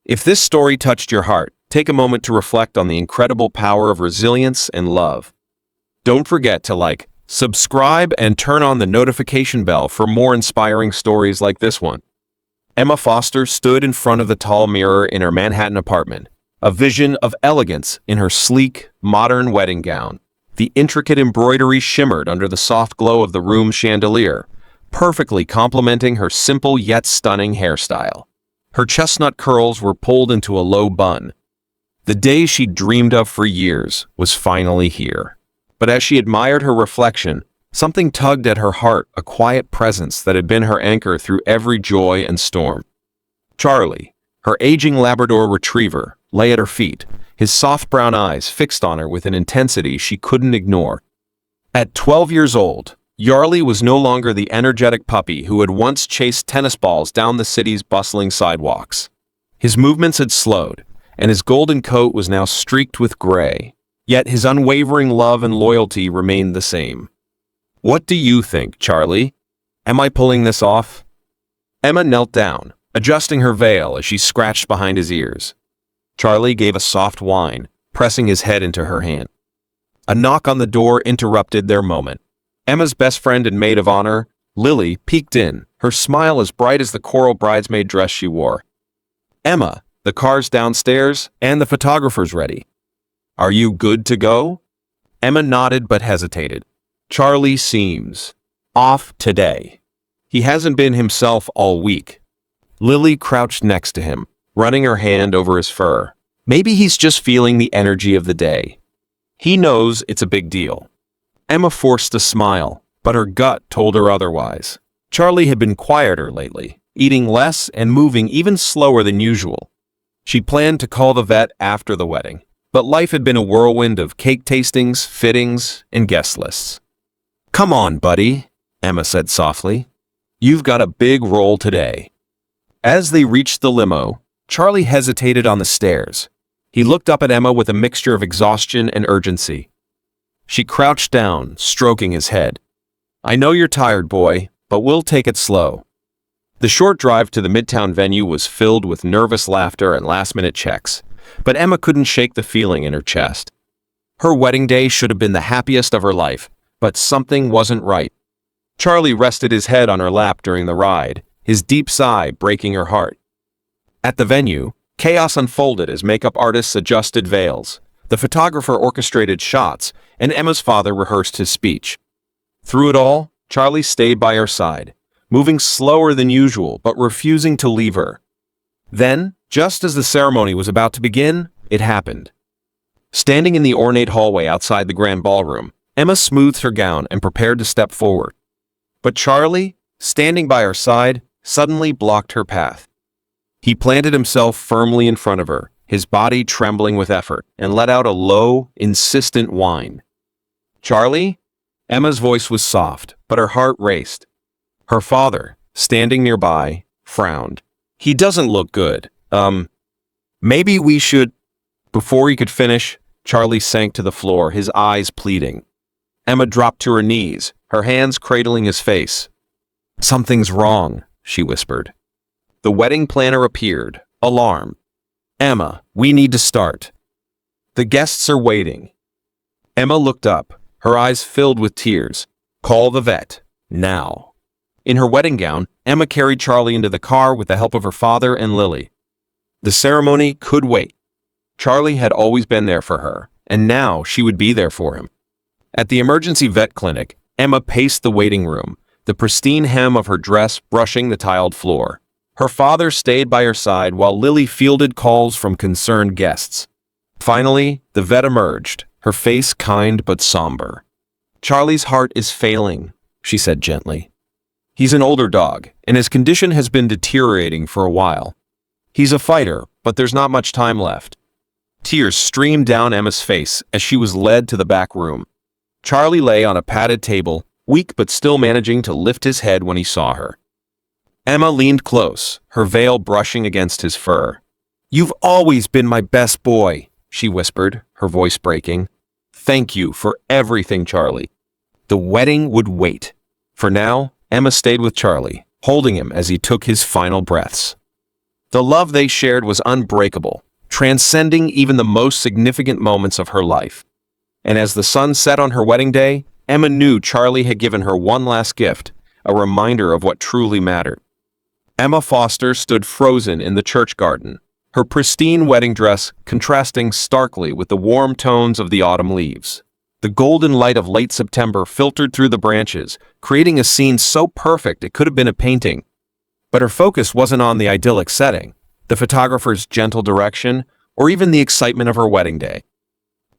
If this story touched your heart, take a moment to reflect on the incredible power of resilience and love. Don't forget to like, subscribe, and turn on the notification bell for more inspiring stories like this one. Emma Foster stood in front of the tall mirror in her Manhattan apartment, a vision of elegance in her sleek, modern wedding gown. The intricate embroidery shimmered under the soft glow of the room's chandelier, perfectly complementing her simple yet stunning hairstyle. Her chestnut curls were pulled into a low bun. The day she'd dreamed of for years was finally here. But as she admired her reflection, something tugged at her heart, a quiet presence that had been her anchor through every joy and storm. Charlie, her aging Labrador retriever, lay at her feet, his soft brown eyes fixed on her with an intensity she couldn't ignore. At 12 years old, Yarly was no longer the energetic puppy who had once chased tennis balls down the city's bustling sidewalks. His movements had slowed, and his golden coat was now streaked with gray. Yet his unwavering love and loyalty remained the same. "What do you think, Charlie? Am I pulling this off?" Emma knelt down, adjusting her veil as she scratched behind his ears. Charlie gave a soft whine, pressing his head into her hand. A knock on the door interrupted their moment. Emma's best friend and maid of honor, Lily, peeked in, her smile as bright as the coral bridesmaid dress she wore. "Emma, the car's downstairs, and the photographer's ready. Are you good to go?" Emma nodded but hesitated. "Charlie seems off today. He hasn't been himself all week." Lily crouched next to him, running her hand over his fur. "Maybe he's just feeling the energy of the day. He knows it's a big deal." Emma forced a smile, but her gut told her otherwise. Charlie had been quieter lately, eating less and moving even slower than usual. She planned to call the vet after the wedding, but life had been a whirlwind of cake tastings, fittings, and guest lists. "Come on, buddy," Emma said softly. "You've got a big role today." As they reached the limo, Charlie hesitated on the stairs. He looked up at Emma with a mixture of exhaustion and urgency. She crouched down, stroking his head. "I know you're tired, boy, but we'll take it slow." The short drive to the Midtown venue was filled with nervous laughter and last-minute checks, but Emma couldn't shake the feeling in her chest. Her wedding day should have been the happiest of her life, but something wasn't right. Charlie rested his head on her lap during the ride, his deep sigh breaking her heart. At the venue, chaos unfolded as makeup artists adjusted veils. The photographer orchestrated shots, and Emma's father rehearsed his speech. Through it all, Charlie stayed by her side, moving slower than usual but refusing to leave her. Then, just as the ceremony was about to begin, it happened. Standing in the ornate hallway outside the grand ballroom, Emma smoothed her gown and prepared to step forward. But Charlie, standing by her side, suddenly blocked her path. He planted himself firmly in front of her, his body trembling with effort, and let out a low, insistent whine. "Charlie?" Emma's voice was soft, but her heart raced. Her father, standing nearby, frowned. "He doesn't look good. Maybe we should—" Before he could finish, Charlie sank to the floor, his eyes pleading. Emma dropped to her knees, her hands cradling his face. "Something's wrong," she whispered. The wedding planner appeared, alarmed. "Emma, we need to start. The guests are waiting." Emma looked up, her eyes filled with tears. "Call the vet, now." In her wedding gown, Emma carried Charlie into the car with the help of her father and Lily. The ceremony could wait. Charlie had always been there for her, and now she would be there for him. At the emergency vet clinic, Emma paced the waiting room, the pristine hem of her dress brushing the tiled floor. Her father stayed by her side while Lily fielded calls from concerned guests. Finally, the vet emerged, her face kind but somber. "Charlie's heart is failing," she said gently. "He's an older dog, and his condition has been deteriorating for a while. He's a fighter, but there's not much time left." Tears streamed down Emma's face as she was led to the back room. Charlie lay on a padded table, weak but still managing to lift his head when he saw her. Emma leaned close, her veil brushing against his fur. "You've always been my best boy," she whispered, her voice breaking. "Thank you for everything, Charlie." The wedding would wait. For now, Emma stayed with Charlie, holding him as he took his final breaths. The love they shared was unbreakable, transcending even the most significant moments of her life. And as the sun set on her wedding day, Emma knew Charlie had given her one last gift, a reminder of what truly mattered. Emma Foster stood frozen in the church garden, her pristine wedding dress contrasting starkly with the warm tones of the autumn leaves. The golden light of late September filtered through the branches, creating a scene so perfect it could have been a painting. But her focus wasn't on the idyllic setting, the photographer's gentle direction, or even the excitement of her wedding day.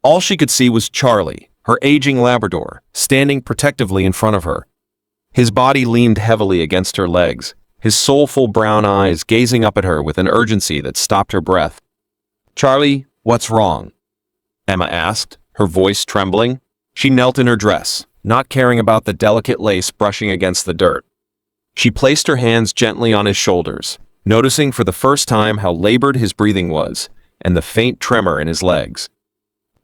All she could see was Charlie, her aging Labrador, standing protectively in front of her. His body leaned heavily against her legs, his soulful brown eyes gazing up at her with an urgency that stopped her breath. "Charlie, what's wrong?" Emma asked, her voice trembling. She knelt in her dress, not caring about the delicate lace brushing against the dirt. She placed her hands gently on his shoulders, noticing for the first time how labored his breathing was, and the faint tremor in his legs.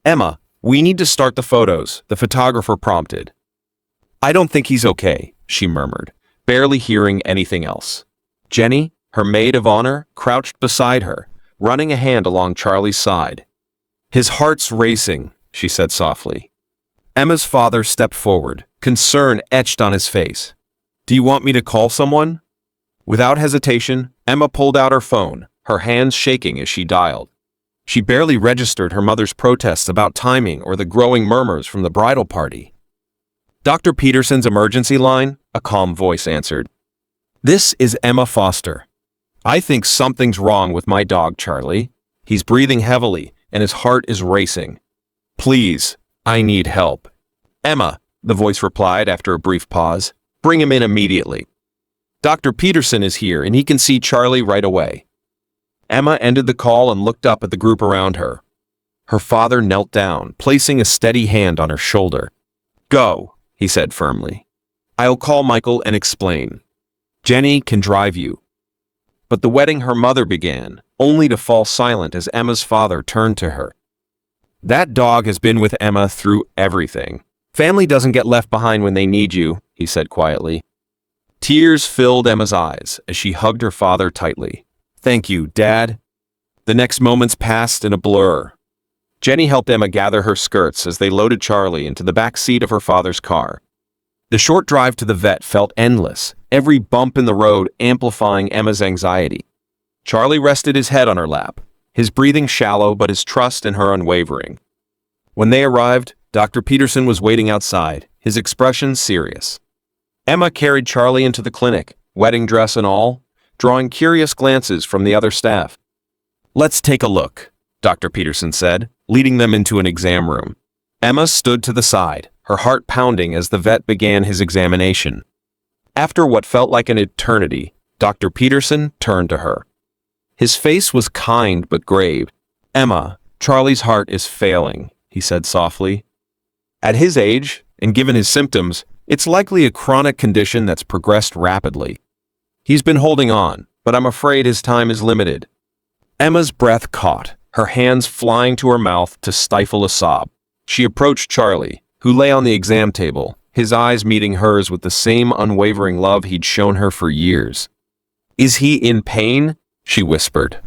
"Emma, we need to start the photos," the photographer prompted. "I don't think he's okay," she murmured, barely hearing anything else. Jenny, her maid of honor, crouched beside her, running a hand along Charlie's side. "His heart's racing," she said softly. Emma's father stepped forward, concern etched on his face. "Do you want me to call someone?" Without hesitation, Emma pulled out her phone, her hands shaking as she dialed. She barely registered her mother's protests about timing or the growing murmurs from the bridal party. "Dr. Peterson's emergency line," a calm voice answered. "This is Emma Foster. I think something's wrong with my dog, Charlie. He's breathing heavily, and his heart is racing. Please, I need help." "Emma," the voice replied after a brief pause, "bring him in immediately. Dr. Peterson is here, and he can see Charlie right away." Emma ended the call and looked up at the group around her. Her father knelt down, placing a steady hand on her shoulder. "Go," he said firmly. "I'll call Michael and explain. Jenny can drive you." But the wedding her mother began, only to fall silent as Emma's father turned to her. "That dog has been with Emma through everything. Family doesn't get left behind when they need you," he said quietly. Tears filled Emma's eyes as she hugged her father tightly. "Thank you, Dad." The next moments passed in a blur. Jenny helped Emma gather her skirts as they loaded Charlie into the back seat of her father's car. The short drive to the vet felt endless, every bump in the road amplifying Emma's anxiety. Charlie rested his head on her lap, his breathing shallow but his trust in her unwavering. When they arrived, Dr. Peterson was waiting outside, his expression serious. Emma carried Charlie into the clinic, wedding dress and all, drawing curious glances from the other staff. "Let's take a look," Dr. Peterson said, leading them into an exam room. Emma stood to the side, her heart pounding as the vet began his examination. After what felt like an eternity, Dr. Peterson turned to her. His face was kind but grave. "Emma, Charlie's heart is failing," he said softly. "At his age, and given his symptoms, it's likely a chronic condition that's progressed rapidly. He's been holding on, but I'm afraid his time is limited." Emma's breath caught, her hands flying to her mouth to stifle a sob. She approached Charlie, who lay on the exam table, his eyes meeting hers with the same unwavering love he'd shown her for years. "Is he in pain?" she whispered.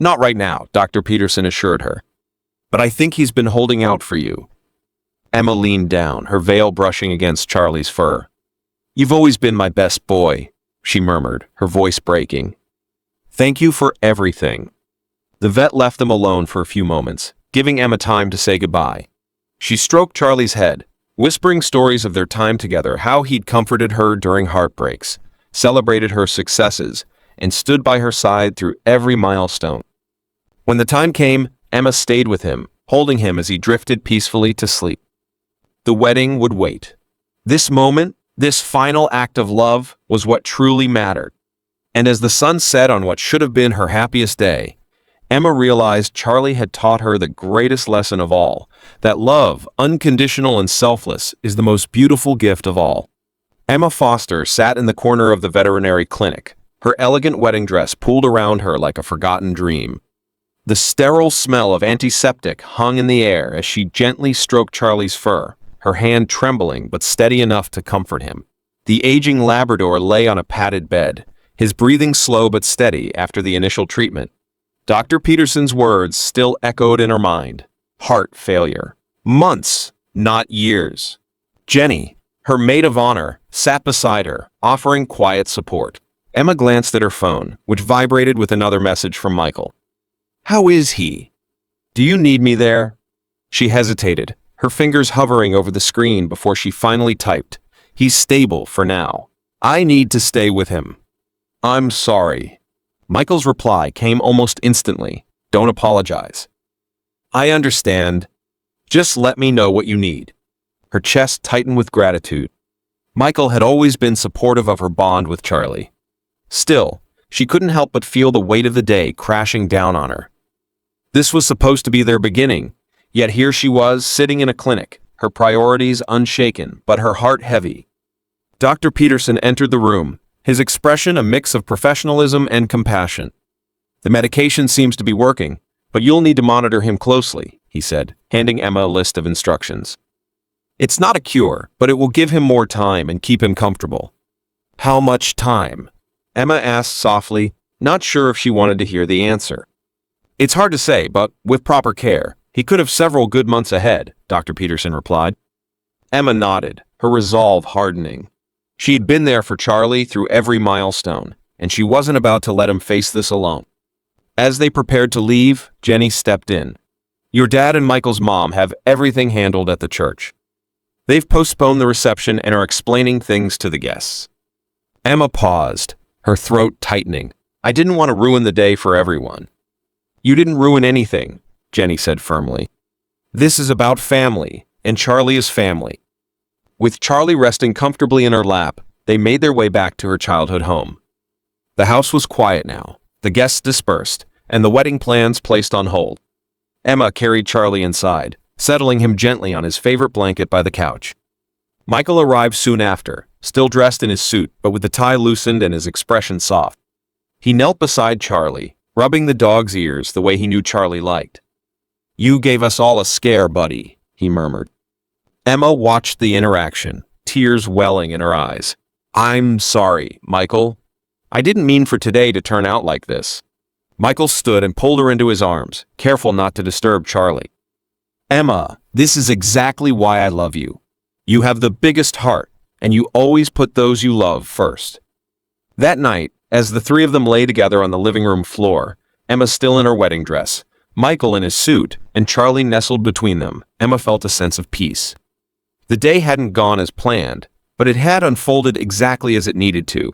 "Not right now," Dr. Peterson assured her. "But I think he's been holding out for you." Emma leaned down, her veil brushing against Charlie's fur. "You've always been my best boy," she murmured, her voice breaking. "Thank you for everything." The vet left them alone for a few moments, giving Emma time to say goodbye. She stroked Charlie's head, whispering stories of their time together, how he'd comforted her during heartbreaks, celebrated her successes, and stood by her side through every milestone. When the time came, Emma stayed with him, holding him as he drifted peacefully to sleep. The wedding would wait. This moment, this final act of love, was what truly mattered. And as the sun set on what should have been her happiest day, Emma realized Charlie had taught her the greatest lesson of all, that love, unconditional and selfless, is the most beautiful gift of all. Emma Foster sat in the corner of the veterinary clinic, her elegant wedding dress pulled around her like a forgotten dream. The sterile smell of antiseptic hung in the air as she gently stroked Charlie's fur, her hand trembling but steady enough to comfort him. The aging Labrador lay on a padded bed, his breathing slow but steady after the initial treatment. Dr. Peterson's words still echoed in her mind. Heart failure. Months, not years. Jenny, her maid of honor, sat beside her, offering quiet support. Emma glanced at her phone, which vibrated with another message from Michael. "How is he? Do you need me there?" She hesitated, her fingers hovering over the screen before she finally typed, "He's stable for now. I need to stay with him." "I'm sorry." Michael's reply came almost instantly. "Don't apologize. I understand. Just let me know what you need." Her chest tightened with gratitude. Michael had always been supportive of her bond with Charlie. Still, she couldn't help but feel the weight of the day crashing down on her. This was supposed to be their beginning, yet here she was sitting in a clinic, her priorities unshaken, but her heart heavy. Dr. Peterson entered the room, his expression a mix of professionalism and compassion. "The medication seems to be working, but you'll need to monitor him closely," he said, handing Emma a list of instructions. "It's not a cure, but it will give him more time and keep him comfortable." "How much time?" Emma asked softly, not sure if she wanted to hear the answer. "It's hard to say, but with proper care, he could have several good months ahead," Dr. Peterson replied. Emma nodded, her resolve hardening. She had been there for Charlie through every milestone, and she wasn't about to let him face this alone. As they prepared to leave, Jenny stepped in. "Your dad and Michael's mom have everything handled at the church. They've postponed the reception and are explaining things to the guests." Emma paused, her throat tightening. "I didn't want to ruin the day for everyone." "You didn't ruin anything," Jenny said firmly. "This is about family, and Charlie is family." With Charlie resting comfortably in her lap, they made their way back to her childhood home. The house was quiet now, the guests dispersed, and the wedding plans placed on hold. Emma carried Charlie inside, settling him gently on his favorite blanket by the couch. Michael arrived soon after, still dressed in his suit but with the tie loosened and his expression soft. He knelt beside Charlie, rubbing the dog's ears the way he knew Charlie liked. "You gave us all a scare, buddy," he murmured. Emma watched the interaction, tears welling in her eyes. "I'm sorry, Michael. I didn't mean for today to turn out like this." Michael stood and pulled her into his arms, careful not to disturb Charlie. "Emma, this is exactly why I love you. You have the biggest heart, and you always put those you love first." That night, as the three of them lay together on the living room floor, Emma still in her wedding dress, Michael in his suit, and Charlie nestled between them, Emma felt a sense of peace. The day hadn't gone as planned, but it had unfolded exactly as it needed to.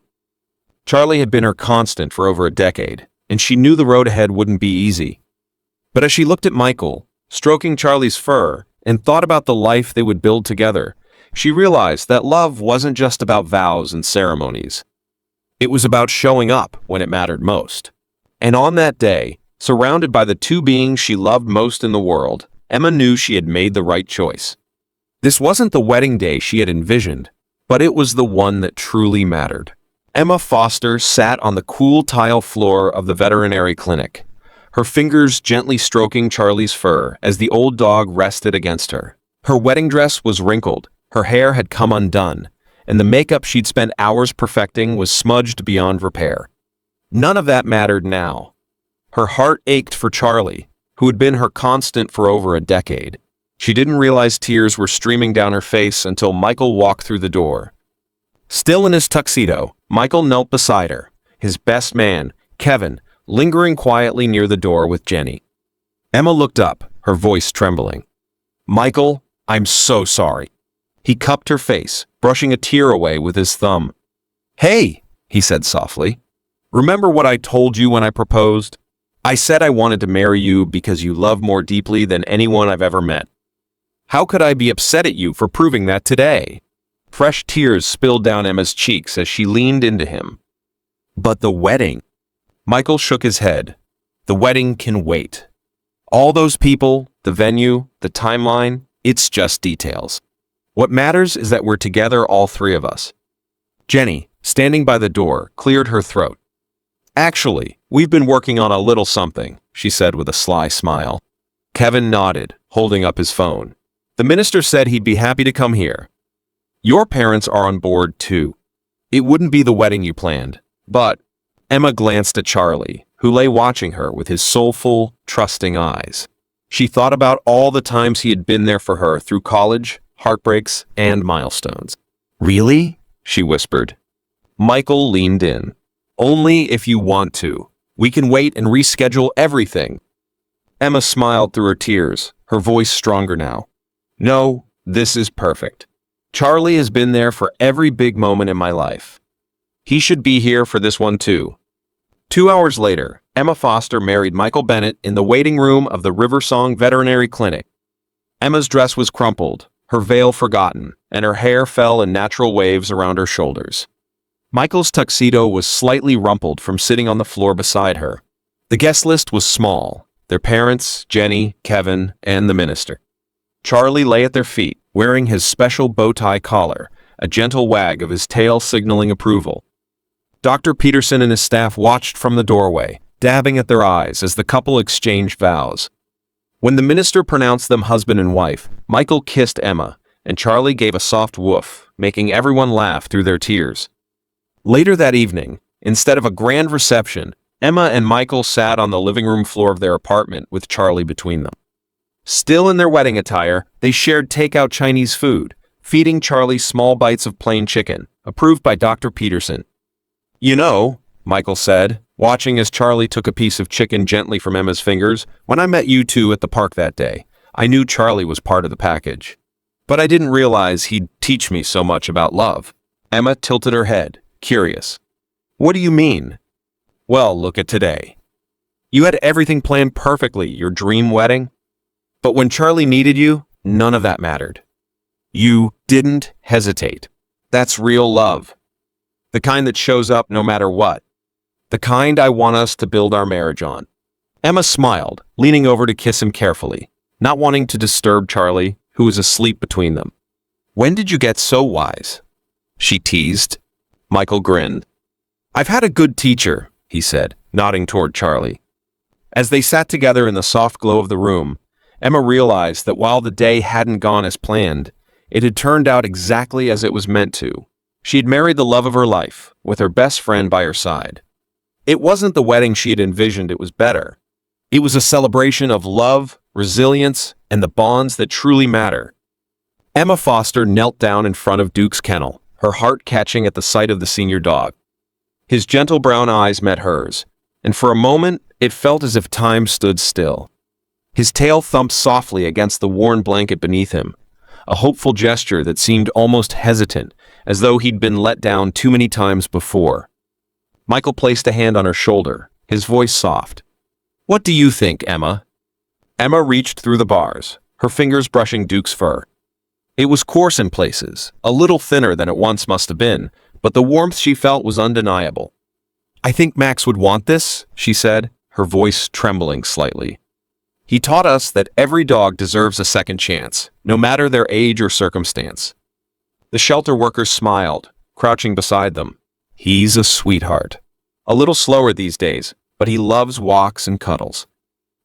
Charlie had been her constant for over a decade, and she knew the road ahead wouldn't be easy. But as she looked at Michael, stroking Charlie's fur, and thought about the life they would build together, she realized that love wasn't just about vows and ceremonies. It was about showing up when it mattered most. And on that day, surrounded by the two beings she loved most in the world, Emma knew she had made the right choice. This wasn't the wedding day she had envisioned, but it was the one that truly mattered. Emma Foster sat on the cool tile floor of the veterinary clinic, her fingers gently stroking Charlie's fur as the old dog rested against her. Her wedding dress was wrinkled, her hair had come undone, and the makeup she'd spent hours perfecting was smudged beyond repair. None of that mattered now. Her heart ached for Charlie, who had been her constant for over a decade. She didn't realize tears were streaming down her face until Michael walked through the door. Still in his tuxedo, Michael knelt beside her, his best man, Kevin, lingering quietly near the door with Jenny. Emma looked up, her voice trembling. "Michael, I'm so sorry." He cupped her face, brushing a tear away with his thumb. "Hey," he said softly. "Remember what I told you when I proposed? I said I wanted to marry you because you love more deeply than anyone I've ever met. How could I be upset at you for proving that today?" Fresh tears spilled down Emma's cheeks as she leaned into him. "But the wedding..." Michael shook his head. "The wedding can wait. All those people, the venue, the timeline, it's just details. What matters is that we're together, all three of us." Jenny, standing by the door, cleared her throat. "Actually, we've been working on a little something," she said with a sly smile. Kevin nodded, holding up his phone. "The minister said he'd be happy to come here. Your parents are on board too. It wouldn't be the wedding you planned, but Emma glanced at Charlie, who lay watching her with his soulful, trusting eyes. She thought about all the times he had been there for her through college, heartbreaks, and milestones. "Really?" she whispered. Michael leaned in. "Only if you want to. We can wait and reschedule everything." Emma smiled through her tears, her voice stronger now. "No, this is perfect. Charlie has been there for every big moment in my life. He should be here for this one too." 2 hours later, Emma Foster married Michael Bennett in the waiting room of the Riversong Veterinary Clinic. Emma's dress was crumpled, her veil forgotten, and her hair fell in natural waves around her shoulders. Michael's tuxedo was slightly rumpled from sitting on the floor beside her. The guest list was small: their parents, Jenny, Kevin, and the minister. Charlie lay at their feet, wearing his special bow tie collar, a gentle wag of his tail signaling approval. Dr. Peterson and his staff watched from the doorway, dabbing at their eyes as the couple exchanged vows. When the minister pronounced them husband and wife, Michael kissed Emma, and Charlie gave a soft woof, making everyone laugh through their tears. Later that evening, instead of a grand reception, Emma and Michael sat on the living room floor of their apartment with Charlie between them. Still in their wedding attire, they shared takeout Chinese food, feeding Charlie small bites of plain chicken, approved by Dr. Peterson. "You know," Michael said, watching as Charlie took a piece of chicken gently from Emma's fingers, "when I met you two at the park that day, I knew Charlie was part of the package. But I didn't realize he'd teach me so much about love." Emma tilted her head, curious. "What do you mean?" "Well, look at today. You had everything planned perfectly, your dream wedding. But when Charlie needed you, none of that mattered. You didn't hesitate. That's real love. The kind that shows up no matter what. The kind I want us to build our marriage on." Emma smiled, leaning over to kiss him carefully, not wanting to disturb Charlie, who was asleep between them. "When did you get so wise?" she teased. Michael grinned. "I've had a good teacher," he said, nodding toward Charlie. As they sat together in the soft glow of the room, Emma realized that while the day hadn't gone as planned, it had turned out exactly as it was meant to. She had married the love of her life, with her best friend by her side. It wasn't the wedding she had envisioned, it was better. It was a celebration of love, resilience, and the bonds that truly matter. Emma Foster knelt down in front of Duke's kennel, her heart catching at the sight of the senior dog. His gentle brown eyes met hers, and for a moment it felt as if time stood still. His tail thumped softly against the worn blanket beneath him, a hopeful gesture that seemed almost hesitant, as though he'd been let down too many times before. Michael placed a hand on her shoulder, his voice soft. "What do you think, Emma?" Emma reached through the bars, her fingers brushing Duke's fur. It was coarse in places, a little thinner than it once must have been, but the warmth she felt was undeniable. "I think Max would want this," she said, her voice trembling slightly. "He taught us that every dog deserves a second chance, no matter their age or circumstance." The shelter workers smiled, crouching beside them. "He's a sweetheart. A little slower these days, but he loves walks and cuddles.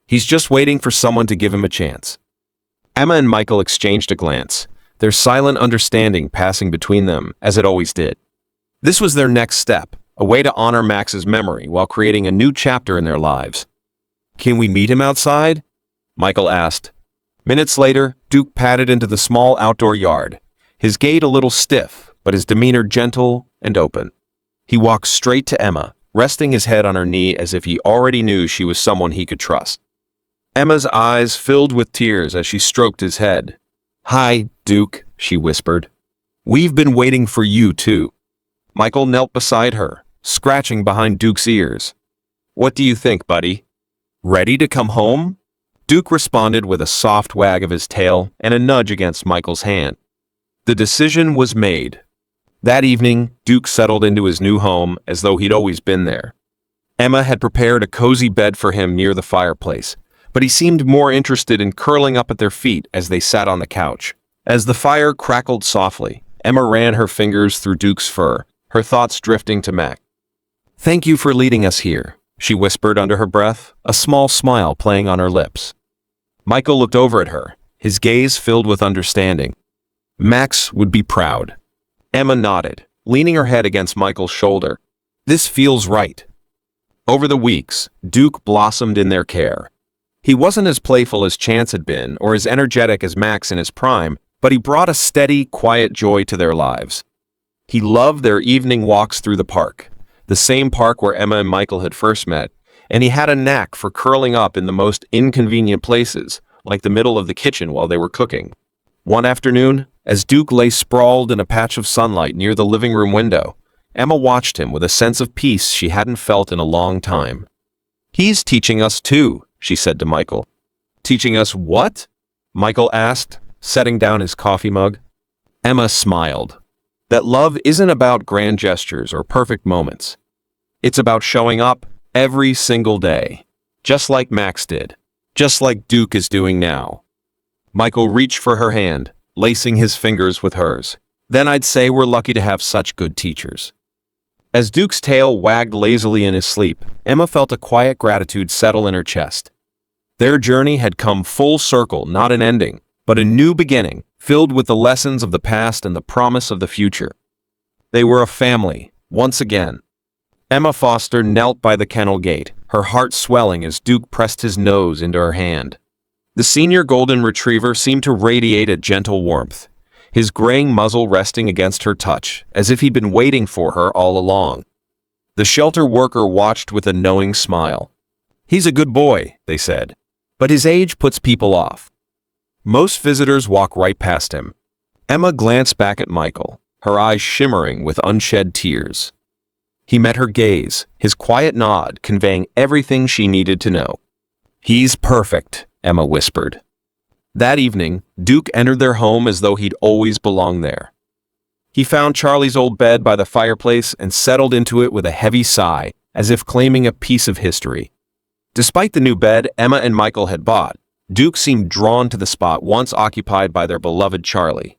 He's just waiting for someone to give him a chance." Emma and Michael exchanged a glance, their silent understanding passing between them, as it always did. This was their next step, a way to honor Max's memory while creating a new chapter in their lives. "Can we meet him outside?" Michael asked. Minutes later, Duke padded into the small outdoor yard, his gait a little stiff, but his demeanor gentle and open. He walked straight to Emma, resting his head on her knee as if he already knew she was someone he could trust. Emma's eyes filled with tears as she stroked his head. "Hi, Duke," she whispered. "We've been waiting for you, too." Michael knelt beside her, scratching behind Duke's ears. "What do you think, buddy? Ready to come home?" Duke responded with a soft wag of his tail and a nudge against Michael's hand. The decision was made. That evening, Duke settled into his new home as though he'd always been there. Emma had prepared a cozy bed for him near the fireplace, but he seemed more interested in curling up at their feet as they sat on the couch. As the fire crackled softly, Emma ran her fingers through Duke's fur, her thoughts drifting to Mac. "Thank you for leading us here," she whispered under her breath, a small smile playing on her lips. Michael looked over at her, his gaze filled with understanding. "Max would be proud." Emma nodded, leaning her head against Michael's shoulder. "This feels right. Over the weeks, Duke blossomed in their care. He wasn't as playful as Chance had been or as energetic as Max in his prime, but he brought a steady, quiet joy to their lives. He loved their evening walks through the park, the same park where Emma and Michael had first met, and he had a knack for curling up in the most inconvenient places, like the middle of the kitchen while they were cooking. One afternoon, as Duke lay sprawled in a patch of sunlight near the living room window, Emma watched him with a sense of peace she hadn't felt in a long time. "He's teaching us too," she said to Michael. "Teaching us what?" Michael asked, setting down his coffee mug. Emma smiled. That love isn't about grand gestures or perfect moments. It's about showing up every single day, just like Max did, just like Duke is doing now. Michael reached for her hand, lacing his fingers with hers. "Then I'd say we're lucky to have such good teachers." As Duke's tail wagged lazily in his sleep, Emma felt a quiet gratitude settle in her chest. Their journey had come full circle, not an ending, but a new beginning, filled with the lessons of the past and the promise of the future. They were a family, once again. Emma Foster knelt by the kennel gate, her heart swelling as Duke pressed his nose into her hand. The senior golden retriever seemed to radiate a gentle warmth, his graying muzzle resting against her touch, as if he'd been waiting for her all along. The shelter worker watched with a knowing smile. "He's a good boy," they said, "but his age puts people off. Most visitors walk right past him." Emma glanced back at Michael, her eyes shimmering with unshed tears. He met her gaze, his quiet nod conveying everything she needed to know. "He's perfect," Emma whispered. That evening, Duke entered their home as though he'd always belonged there. He found Charlie's old bed by the fireplace and settled into it with a heavy sigh, as if claiming a piece of history. Despite the new bed Emma and Michael had bought, Duke seemed drawn to the spot once occupied by their beloved Charlie.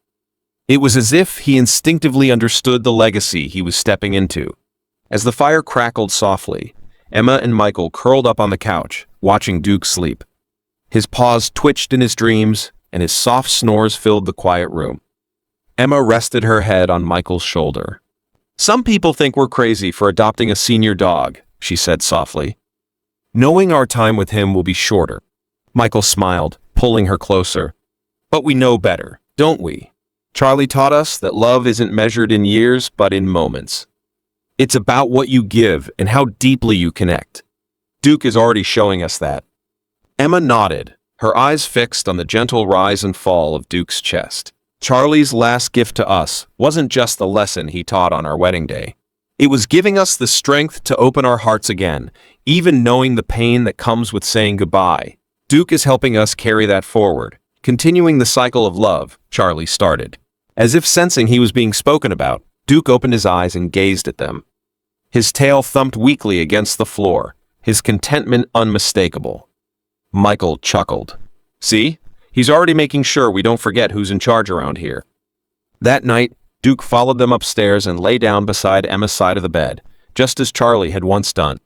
It was as if he instinctively understood the legacy he was stepping into. As the fire crackled softly, Emma and Michael curled up on the couch, watching Duke sleep. His paws twitched in his dreams, and his soft snores filled the quiet room. Emma rested her head on Michael's shoulder. "Some people think we're crazy for adopting a senior dog," she said softly. "Knowing our time with him will be shorter." Michael smiled, pulling her closer. "But we know better, don't we? Charlie taught us that love isn't measured in years, but in moments. It's about what you give and how deeply you connect. Duke is already showing us that." Emma nodded, her eyes fixed on the gentle rise and fall of Duke's chest. Charlie's last gift to us wasn't just the lesson he taught on our wedding day. It was giving us the strength to open our hearts again, even knowing the pain that comes with saying goodbye. Duke is helping us carry that forward, continuing the cycle of love Charlie started. As if sensing he was being spoken about, Duke opened his eyes and gazed at them. His tail thumped weakly against the floor, his contentment unmistakable. Michael chuckled. "See? He's already making sure we don't forget who's in charge around here." That night, Duke followed them upstairs and lay down beside Emma's side of the bed, just as Charlie had once done.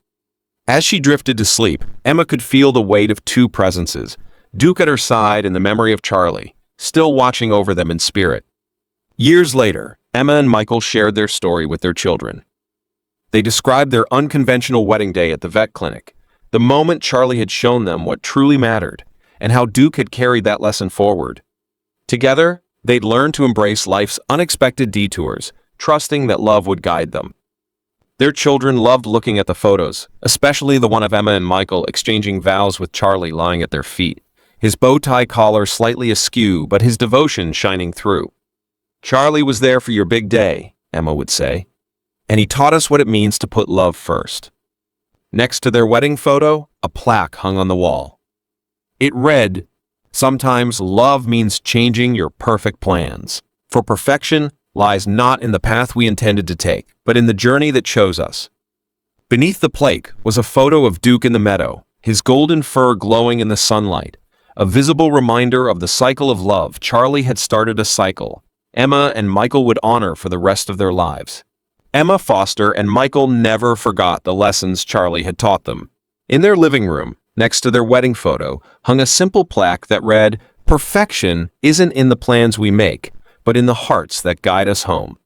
As she drifted to sleep, Emma could feel the weight of two presences, Duke at her side and the memory of Charlie, still watching over them in spirit. Years later, Emma and Michael shared their story with their children. They described their unconventional wedding day at the vet clinic, the moment Charlie had shown them what truly mattered, and how Duke had carried that lesson forward. Together, they'd learned to embrace life's unexpected detours, trusting that love would guide them. Their children loved looking at the photos, especially the one of Emma and Michael exchanging vows with Charlie lying at their feet, his bow tie collar slightly askew but his devotion shining through. "Charlie was there for your big day," Emma would say, "and he taught us what it means to put love first." Next to their wedding photo, a plaque hung on the wall. It read, "Sometimes love means changing your perfect plans. For perfection lies not in the path we intended to take, but in the journey that chose us." Beneath the plaque was a photo of Duke in the meadow, his golden fur glowing in the sunlight, a visible reminder of the cycle of love. Charlie had started a cycle Emma and Michael would honor for the rest of their lives. Emma Foster and Michael never forgot the lessons Charlie had taught them. In their living room, next to their wedding photo, hung a simple plaque that read, "Perfection isn't in the plans we make, but in the hearts that guide us home."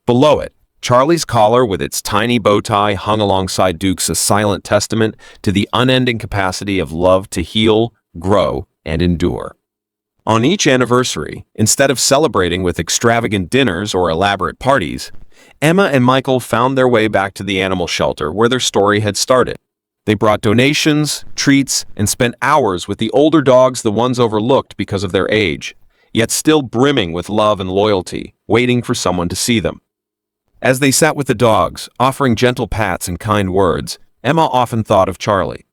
Below it, Charlie's collar with its tiny bow tie hung alongside Duke's a silent testament to the unending capacity of love to heal, grow, and endure. On each anniversary, instead of celebrating with extravagant dinners or elaborate parties, Emma and Michael found their way back to the animal shelter where their story had started. They brought donations, treats, and spent hours with the older dogs, the ones overlooked because of their age, yet still brimming with love and loyalty, waiting for someone to see them. As they sat with the dogs, offering gentle pats and kind words, Emma often thought of Charlie.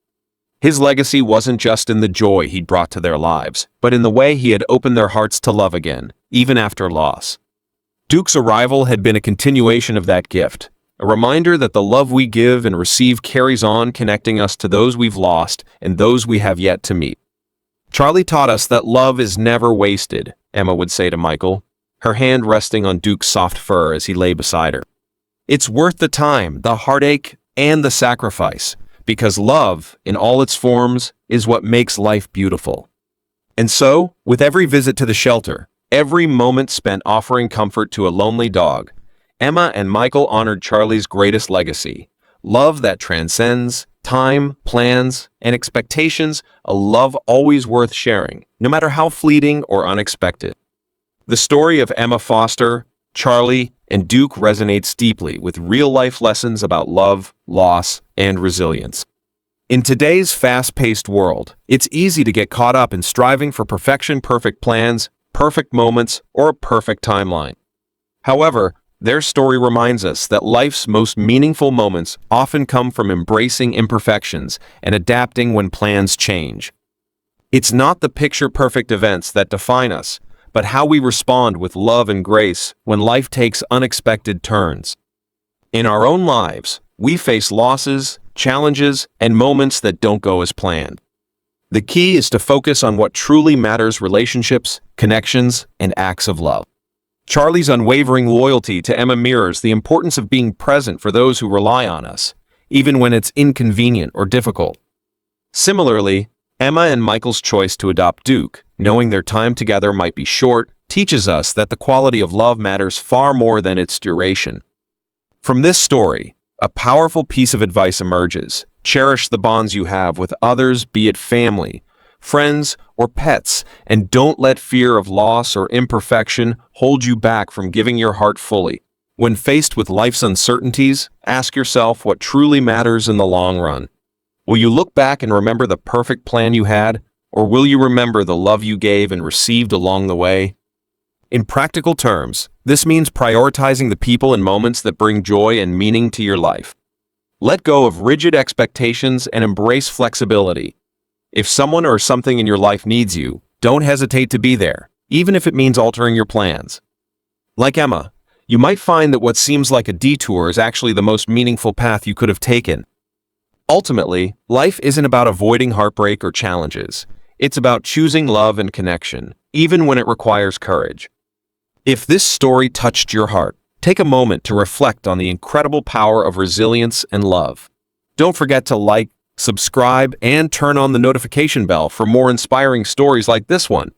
His legacy wasn't just in the joy he'd brought to their lives, but in the way he had opened their hearts to love again, even after loss. Duke's arrival had been a continuation of that gift, a reminder that the love we give and receive carries on, connecting us to those we've lost and those we have yet to meet. Charlie taught us that love is never wasted, Emma would say to Michael, her hand resting on Duke's soft fur as he lay beside her. It's worth the time, the heartache, and the sacrifice, because love, in all its forms, is what makes life beautiful. And so, with every visit to the shelter, every moment spent offering comfort to a lonely dog, Emma and Michael honored Charlie's greatest legacy, love that transcends time, plans, and expectations, a love always worth sharing, no matter how fleeting or unexpected. The story of Emma Foster, Charlie, and Duke resonates deeply with real-life lessons about love, loss, and resilience. In today's fast-paced world, it's easy to get caught up in striving for perfection, perfect plans, perfect moments, or a perfect timeline. However, their story reminds us that life's most meaningful moments often come from embracing imperfections and adapting when plans change. It's not the picture-perfect events that define us, but how we respond with love and grace when life takes unexpected turns. In our own lives, we face losses, challenges, and moments that don't go as planned. The key is to focus on what truly matters: relationships, connections, and acts of love. Charlie's unwavering loyalty to Emma mirrors the importance of being present for those who rely on us, even when it's inconvenient or difficult. Similarly, Emma and Michael's choice to adopt Duke, knowing their time together might be short, teaches us that the quality of love matters far more than its duration. From this story, a powerful piece of advice emerges: cherish the bonds you have with others, be it family, friends, or pets, and don't let fear of loss or imperfection hold you back from giving your heart fully. When faced with life's uncertainties, ask yourself what truly matters in the long run. Will you look back and remember the perfect plan you had, or will you remember the love you gave and received along the way? In practical terms, this means prioritizing the people and moments that bring joy and meaning to your life. Let go of rigid expectations and embrace flexibility. If someone or something in your life needs you, don't hesitate to be there, even if it means altering your plans. Like Emma, you might find that what seems like a detour is actually the most meaningful path you could have taken. Ultimately, life isn't about avoiding heartbreak or challenges. It's about choosing love and connection, even when it requires courage. If this story touched your heart, take a moment to reflect on the incredible power of resilience and love. Don't forget to like, subscribe, and turn on the notification bell for more inspiring stories like this one.